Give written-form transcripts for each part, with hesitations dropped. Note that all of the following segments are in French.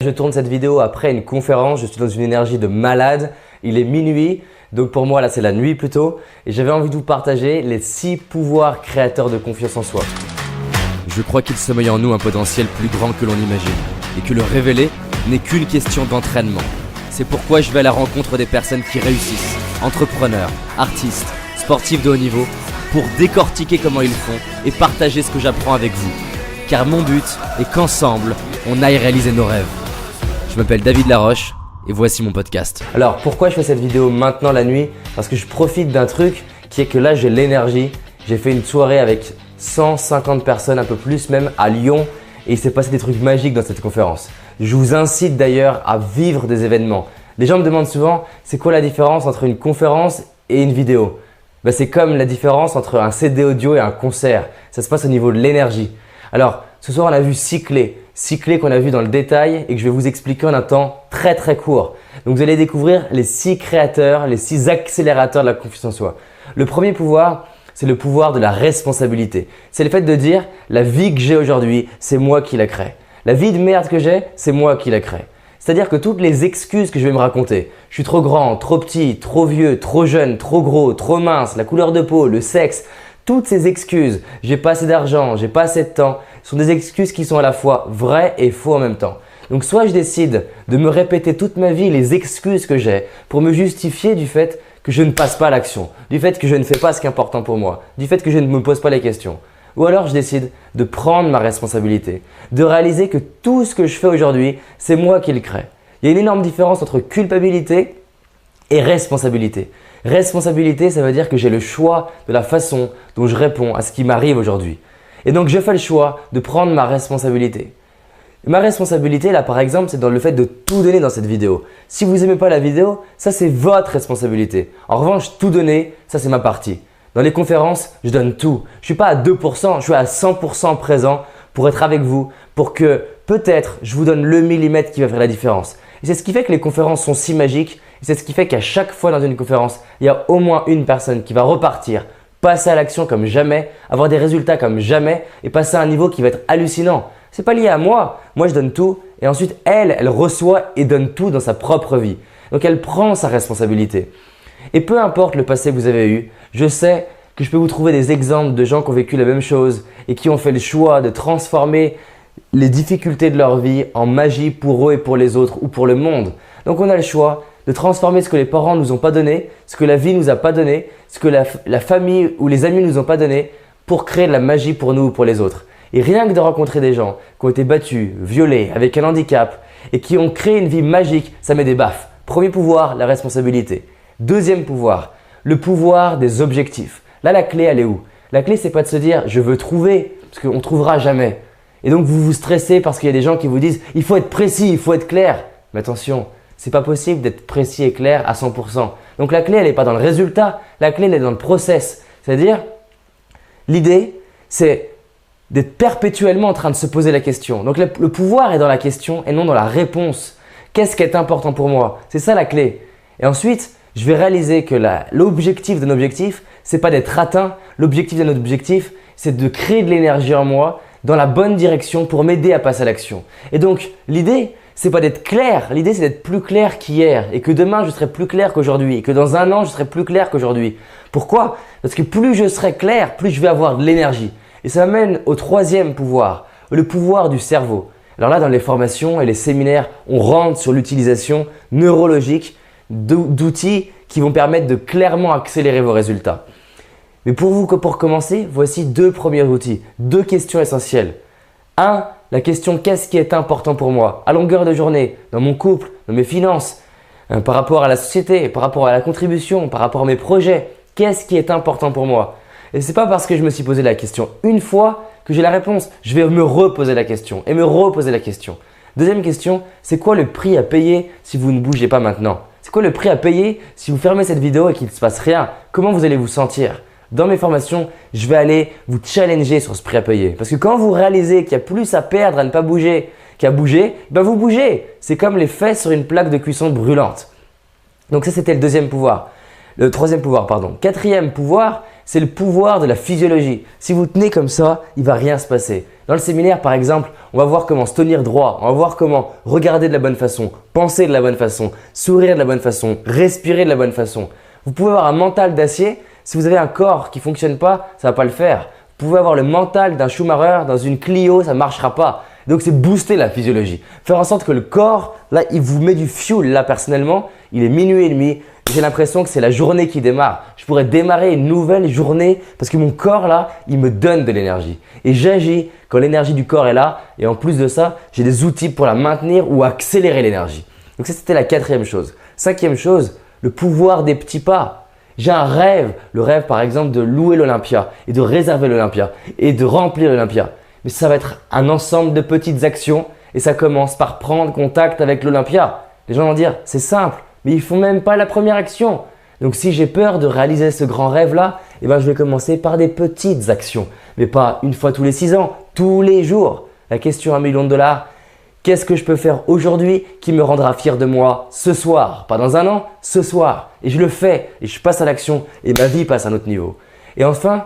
Je tourne cette vidéo après une conférence, je suis dans une énergie de malade, il est minuit, donc pour moi là c'est la nuit plutôt et j'avais envie de vous partager les 6 pouvoirs créateurs de confiance en soi. Je crois qu'il sommeille en nous un potentiel plus grand que l'on imagine et que le révéler n'est qu'une question d'entraînement. C'est pourquoi je vais à la rencontre des personnes qui réussissent, entrepreneurs, artistes, sportifs de haut niveau, pour décortiquer comment ils font et partager ce que j'apprends avec vous. Car mon but est qu'ensemble, on aille réaliser nos rêves. Je m'appelle David Laroche et voici mon podcast. Alors pourquoi je fais cette vidéo maintenant la nuit? Parce que je profite d'un truc qui est que là j'ai l'énergie. J'ai fait une soirée avec 150 personnes, un peu plus même, à Lyon et il s'est passé des trucs magiques dans cette conférence. Je vous incite d'ailleurs à vivre des événements. Les gens me demandent souvent c'est quoi la différence entre une conférence et une vidéo? C'est comme la différence entre un CD audio et un concert. Ça se passe au niveau de l'énergie. Alors ce soir on a vu 6 clés. 6 clés qu'on a vues dans le détail et que je vais vous expliquer en un temps très court. Donc vous allez découvrir les 6 créateurs, les 6 accélérateurs de la confiance en soi. Le premier pouvoir, c'est le pouvoir de la responsabilité. C'est le fait de dire la vie que j'ai aujourd'hui, c'est moi qui la crée. La vie de merde que j'ai, c'est moi qui la crée. C'est-à-dire que toutes les excuses que je vais me raconter, je suis trop grand, trop petit, trop vieux, trop jeune, trop gros, trop mince, la couleur de peau, le sexe, toutes ces excuses, j'ai pas assez d'argent, j'ai pas assez de temps, sont des excuses qui sont à la fois vraies et faux en même temps. Donc soit je décide de me répéter toute ma vie les excuses que j'ai pour me justifier du fait que je ne passe pas à l'action, du fait que je ne fais pas ce qui est important pour moi, du fait que je ne me pose pas les questions. Ou alors je décide de prendre ma responsabilité, de réaliser que tout ce que je fais aujourd'hui, c'est moi qui le crée. Il y a une énorme différence entre culpabilité et responsabilité. Responsabilité, ça veut dire que j'ai le choix de la façon dont je réponds à ce qui m'arrive aujourd'hui. Et donc, je fais le choix de prendre ma responsabilité. Ma responsabilité, là, par exemple, c'est dans le fait de tout donner dans cette vidéo. Si vous n'aimez pas la vidéo, ça, c'est votre responsabilité. En revanche, tout donner, ça, c'est ma partie. Dans les conférences, je donne tout. Je ne suis pas à 2%, je suis à 100% présent pour être avec vous, pour que peut-être je vous donne le millimètre qui va faire la différence. Et c'est ce qui fait que les conférences sont si magiques. Et c'est ce qui fait qu'à chaque fois dans une conférence, il y a au moins une personne qui va repartir, passer à l'action comme jamais, avoir des résultats comme jamais et passer à un niveau qui va être hallucinant. Ce n'est pas lié à moi. Moi, je donne tout et ensuite, elle reçoit et donne tout dans sa propre vie. Donc, elle prend sa responsabilité. Et peu importe le passé que vous avez eu, je sais que je peux vous trouver des exemples de gens qui ont vécu la même chose et qui ont fait le choix de transformer les difficultés de leur vie en magie pour eux et pour les autres ou pour le monde. Donc, on a le choix de transformer ce que les parents ne nous ont pas donné, ce que la vie nous a pas donné, ce que la famille ou les amis nous ont pas donné pour créer de la magie pour nous ou pour les autres. Et rien que de rencontrer des gens qui ont été battus, violés, avec un handicap et qui ont créé une vie magique, ça met des baffes. Premier pouvoir, la responsabilité. Deuxième pouvoir, le pouvoir des objectifs. Là, la clé, elle est où? La clé, c'est pas de se dire je veux trouver, parce qu'on ne trouvera jamais. Et donc, vous vous stressez parce qu'il y a des gens qui vous disent il faut être précis, il faut être clair. Mais attention, c'est pas possible d'être précis et clair à 100%. Donc la clé, elle n'est pas dans le résultat, la clé, elle est dans le process. C'est-à-dire, l'idée, c'est d'être perpétuellement en train de se poser la question. Donc le pouvoir est dans la question et non dans la réponse. Qu'est-ce qui est important pour moi? C'est ça la clé. Et ensuite, je vais réaliser que l'objectif d'un objectif, c'est pas d'être atteint. L'objectif d'un objectif, c'est de créer de l'énergie en moi dans la bonne direction pour m'aider à passer à l'action. Et donc, l'idée, c'est pas d'être clair, l'idée c'est d'être plus clair qu'hier et que demain je serai plus clair qu'aujourd'hui et que dans un an je serai plus clair qu'aujourd'hui. Pourquoi? Parce que plus je serai clair, plus je vais avoir de l'énergie. Et ça m'amène au troisième pouvoir, le pouvoir du cerveau. Alors là dans les formations et les séminaires, on rentre sur l'utilisation neurologique d'outils qui vont permettre de clairement accélérer vos résultats. Mais pour commencer, voici 2 premiers outils, 2 questions essentielles. 1. La question qu'est-ce qui est important pour moi à longueur de journée, dans mon couple, dans mes finances, par rapport à la société, par rapport à la contribution, par rapport à mes projets. Qu'est-ce qui est important pour moi? Et ce n'est pas parce que je me suis posé la question une fois que j'ai la réponse. Je vais me reposer la question et me reposer la question. Deuxième question, c'est quoi le prix à payer si vous ne bougez pas maintenant? C'est quoi le prix à payer si vous fermez cette vidéo et qu'il ne se passe rien? Comment vous allez vous sentir? Dans mes formations, je vais aller vous challenger sur ce prix à payer. Parce que quand vous réalisez qu'il y a plus à perdre à ne pas bouger qu'à bouger, vous bougez. C'est comme les fesses sur une plaque de cuisson brûlante. Donc ça, c'était le deuxième pouvoir. Le troisième pouvoir, pardon. Quatrième pouvoir, c'est le pouvoir de la physiologie. Si vous tenez comme ça, il ne va rien se passer. Dans le séminaire, par exemple, on va voir comment se tenir droit, on va voir comment regarder de la bonne façon, penser de la bonne façon, sourire de la bonne façon, respirer de la bonne façon. Vous pouvez avoir un mental d'acier. Si vous avez un corps qui ne fonctionne pas, ça ne va pas le faire. Vous pouvez avoir le mental d'un Schumacher dans une Clio, ça ne marchera pas. Donc, c'est booster la physiologie. Faire en sorte que le corps, là, il vous met du fuel. Là, personnellement, il est minuit et demi. J'ai l'impression que c'est la journée qui démarre. Je pourrais démarrer une nouvelle journée parce que mon corps, là, il me donne de l'énergie. Et j'agis quand l'énergie du corps est là. Et en plus de ça, j'ai des outils pour la maintenir ou accélérer l'énergie. Donc, ça, c'était la quatrième chose. Cinquième chose, le pouvoir des petits pas. J'ai un rêve, le rêve par exemple de louer l'Olympia et de réserver l'Olympia et de remplir l'Olympia. Mais ça va être un ensemble de petites actions et ça commence par prendre contact avec l'Olympia. Les gens vont dire c'est simple, mais ils ne font même pas la première action. Donc si j'ai peur de réaliser ce grand rêve-là, je vais commencer par des petites actions. Mais pas une fois tous les 6 ans, tous les jours. La question à $1 million, qu'est-ce que je peux faire aujourd'hui qui me rendra fier de moi ce soir? Pas dans un an, ce soir. Et je le fais et je passe à l'action et ma vie passe à un autre niveau. Et enfin,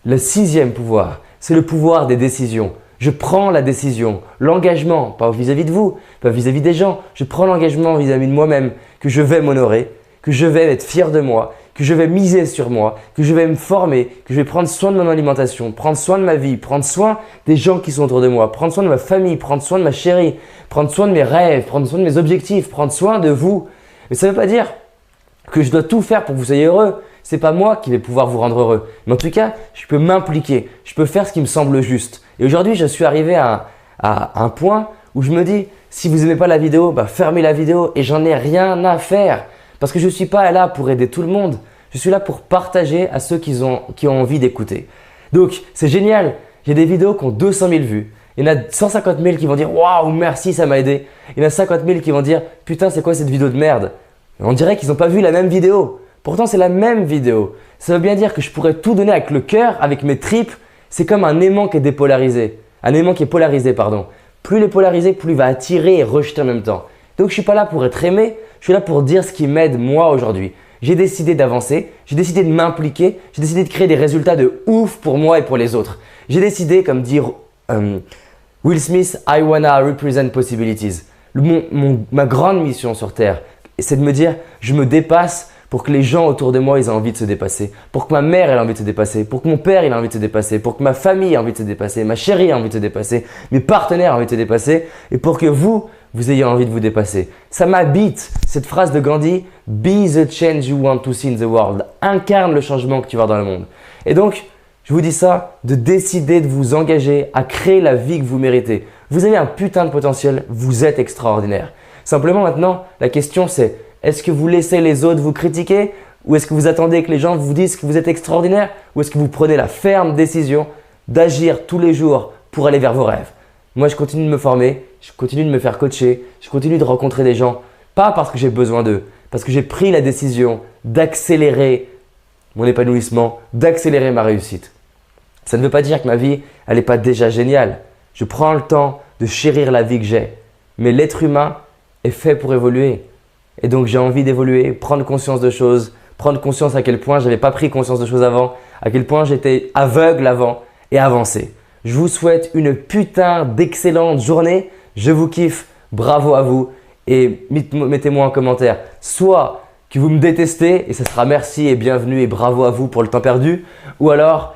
le 6e pouvoir, c'est le pouvoir des décisions. Je prends la décision, l'engagement, pas vis-à-vis de vous, pas vis-à-vis des gens. Je prends l'engagement vis-à-vis de moi-même que je vais m'honorer, que je vais être fier de moi, que je vais miser sur moi, que je vais me former, que je vais prendre soin de mon alimentation, prendre soin de ma vie, prendre soin des gens qui sont autour de moi, prendre soin de ma famille, prendre soin de ma chérie, prendre soin de mes rêves, prendre soin de mes objectifs, prendre soin de vous. Mais ça ne veut pas dire que je dois tout faire pour que vous soyez heureux. Ce n'est pas moi qui vais pouvoir vous rendre heureux. Mais en tout cas, je peux m'impliquer, je peux faire ce qui me semble juste. Et aujourd'hui, je suis arrivé à un point où je me dis, si vous n'aimez pas la vidéo, fermez la vidéo et j'en ai rien à faire. Parce que je ne suis pas là pour aider tout le monde. Je suis là pour partager à ceux qui ont envie d'écouter. Donc, c'est génial. J'ai des vidéos qui ont 200 000 vues. Il y en a 150 000 qui vont dire « Waouh, merci, ça m'a aidé ». Il y en a 50 000 qui vont dire « Putain, c'est quoi cette vidéo de merde ?» On dirait qu'ils n'ont pas vu la même vidéo. Pourtant, c'est la même vidéo. Ça veut bien dire que je pourrais tout donner avec le cœur, avec mes tripes. C'est comme un aimant qui est dépolarisé. Un aimant qui est polarisé, pardon. Plus il est polarisé, plus il va attirer et rejeter en même temps. Donc, je ne suis pas là pour être aimé. Je suis là pour dire ce qui m'aide moi aujourd'hui. J'ai décidé d'avancer, j'ai décidé de m'impliquer, j'ai décidé de créer des résultats de ouf pour moi et pour les autres. J'ai décidé, comme dit Will Smith, I wanna represent possibilities. Ma grande mission sur Terre, c'est de me dire, je me dépasse pour que les gens autour de moi ils aient envie de se dépasser, pour que ma mère ait envie de se dépasser, pour que mon père ait envie de se dépasser, pour que ma famille ait envie de se dépasser, ma chérie ait envie de se dépasser, mes partenaires aient envie de se dépasser et pour que vous ayez envie de vous dépasser. Ça m'habite, cette phrase de Gandhi, « Be the change you want to see in the world ». Incarne le changement que tu veux voir dans le monde. Et donc, je vous dis ça, de décider de vous engager à créer la vie que vous méritez. Vous avez un putain de potentiel, vous êtes extraordinaire. Simplement maintenant, la question c'est, est-ce que vous laissez les autres vous critiquer ou est-ce que vous attendez que les gens vous disent que vous êtes extraordinaire ou est-ce que vous prenez la ferme décision d'agir tous les jours pour aller vers vos rêves? Moi, je continue de me former, je continue de me faire coacher, je continue de rencontrer des gens, pas parce que j'ai besoin d'eux, parce que j'ai pris la décision d'accélérer mon épanouissement, d'accélérer ma réussite. Ça ne veut pas dire que ma vie, elle n'est pas déjà géniale. Je prends le temps de chérir la vie que j'ai. Mais l'être humain est fait pour évoluer. Et donc, j'ai envie d'évoluer, prendre conscience de choses, prendre conscience à quel point je n'avais pas pris conscience de choses avant, à quel point j'étais aveugle avant et avancer. Je vous souhaite une putain d'excellente journée. Je vous kiffe. Bravo à vous. Et mettez-moi en commentaire soit que vous me détestez et ça sera merci et bienvenue et bravo à vous pour le temps perdu. Ou alors,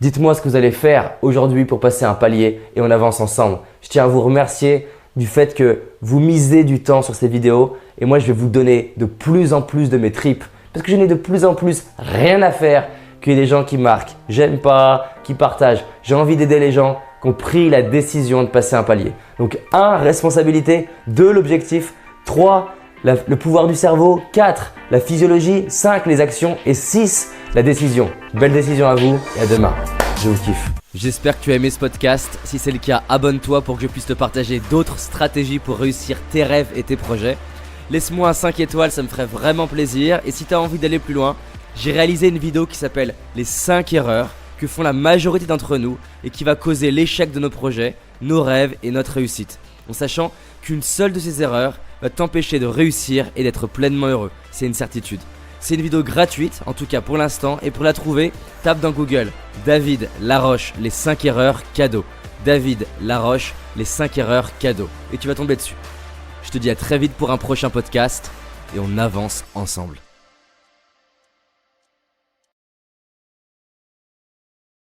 dites-moi ce que vous allez faire aujourd'hui pour passer un palier et on avance ensemble. Je tiens à vous remercier du fait que vous misez du temps sur ces vidéos et moi je vais vous donner de plus en plus de mes tripes parce que je n'ai de plus en plus rien à faire qu'il y ait des gens qui marquent, j'aime pas, qui partagent. J'ai envie d'aider les gens qui ont pris la décision de passer un palier. Donc 1, responsabilité, 2, l'objectif, 3, le pouvoir du cerveau, 4, la physiologie, 5, les actions et 6, la décision. Belle décision à vous et à demain. Je vous kiffe. J'espère que tu as aimé ce podcast. Si c'est le cas, abonne-toi pour que je puisse te partager d'autres stratégies pour réussir tes rêves et tes projets. Laisse-moi un 5 étoiles, ça me ferait vraiment plaisir. Et si tu as envie d'aller plus loin, j'ai réalisé une vidéo qui s'appelle « Les 5 erreurs que font la majorité d'entre nous et qui va causer l'échec de nos projets, nos rêves et notre réussite. En sachant qu'une seule de ces erreurs va t'empêcher de réussir et d'être pleinement heureux. C'est une certitude. C'est une vidéo gratuite, en tout cas pour l'instant, et pour la trouver, tape dans Google David Laroche, les 5 erreurs cadeaux. David Laroche, les 5 erreurs cadeaux. Et tu vas tomber dessus. Je te dis à très vite pour un prochain podcast et on avance ensemble.